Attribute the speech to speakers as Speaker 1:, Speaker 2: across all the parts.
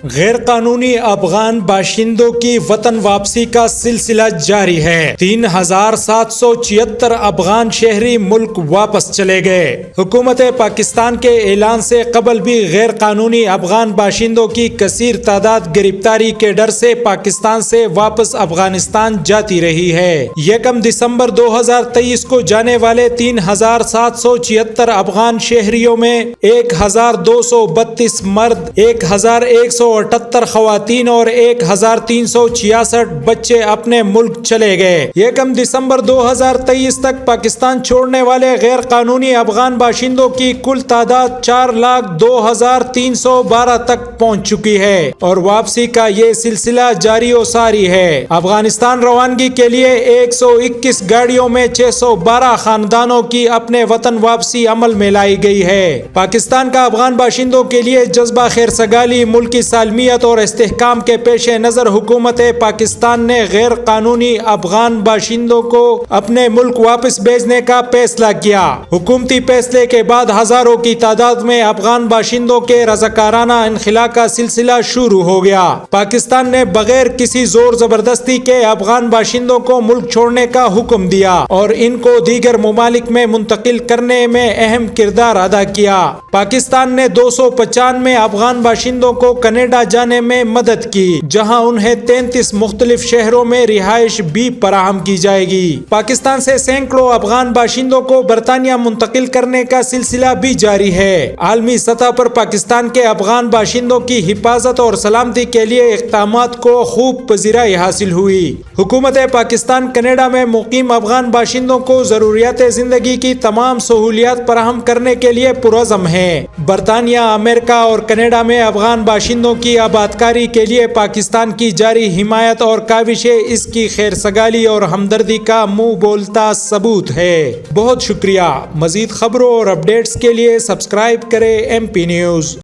Speaker 1: غیر قانونی افغان باشندوں کی وطن واپسی کا سلسلہ جاری ہے۔ 3776 افغان شہری ملک واپس چلے گئے۔ حکومت پاکستان کے اعلان سے قبل بھی غیر قانونی افغان باشندوں کی کثیر تعداد گرفتاری کے ڈر سے پاکستان سے واپس افغانستان جاتی رہی ہے۔ 1 دسمبر 2023 کو جانے والے 3776 افغان شہریوں میں 1232 مرد، 1178 خواتین اور 1366 بچے اپنے ملک چلے گئے۔ 1 دسمبر 2023 تک پاکستان چھوڑنے والے غیر قانونی افغان باشندوں کی کل تعداد 4,02,312 تک پہنچ چکی ہے اور واپسی کا یہ سلسلہ جاری و ساری ہے۔ افغانستان روانگی کے لیے 121 گاڑیوں میں 612 خاندانوں کی اپنے وطن واپسی عمل میں لائی گئی ہے۔ پاکستان کا افغان باشندوں کے لیے جذبہ خیرسگالی، ملکی سالمیت اور استحکام کے پیش نظر حکومت پاکستان نے غیر قانونی افغان باشندوں کو اپنے ملک واپس بھیجنے کا فیصلہ کیا۔ حکومتی فیصلے کے بعد ہزاروں کی تعداد میں افغان باشندوں کے رضاکارانہ انخلا کا سلسلہ شروع ہو گیا۔ پاکستان نے بغیر کسی زور زبردستی کے افغان باشندوں کو ملک چھوڑنے کا حکم دیا اور ان کو دیگر ممالک میں منتقل کرنے میں اہم کردار ادا کیا۔ پاکستان نے 295 افغان باشندوں کو کینیڈا جانے میں مدد کی، جہاں انہیں 33 مختلف شہروں میں رہائش بھی فراہم کی جائے گی۔ پاکستان سے سینکڑوں افغان باشندوں کو برطانیہ منتقل کرنے کا سلسلہ بھی جاری ہے۔ عالمی سطح پر پاکستان کے افغان باشندوں کی حفاظت اور سلامتی کے لیے اقدامات کو خوب پذیرائی حاصل ہوئی۔ حکومت پاکستان کینیڈا میں مقیم افغان باشندوں کو ضروریات زندگی کی تمام سہولیات فراہم کرنے کے لیے پرعزم ہے۔ برطانیہ، امریکہ اور کینیڈا میں افغان باشندوں کی آبادکاری کے لیے پاکستان کی جاری حمایت اور کاوشیں اس کی خیرسگالی اور ہمدردی کا منہ بولتا ثبوت ہے۔ بہت شکریہ۔ مزید خبروں اور اپڈیٹس کے لیے سبسکرائب کریں MP news.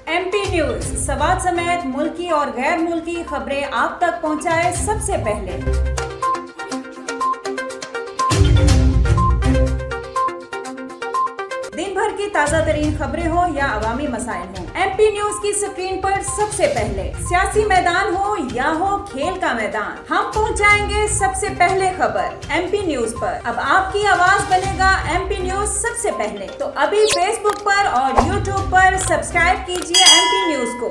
Speaker 2: MP news Swat سمیت ملکی اور غیر ملکی خبریں آپ تک پہنچائے سب سے پہلے۔ دن بھر کی تازہ ترین خبریں ہوں یا عوامی مسائل ہوں، MP نیوز کی سکرین پر سب سے پہلے۔ سیاسی میدان ہو یا ہو کھیل کا میدان، ہم پہنچائیں گے سب سے پہلے خبر MP نیوز پر۔ اب آپ کی آواز بنے گا MP نیوز سب سے پہلے، تو ابھی فیس بک پر اور YouTube پر سبسکرائب کیجیے MP نیوز کو۔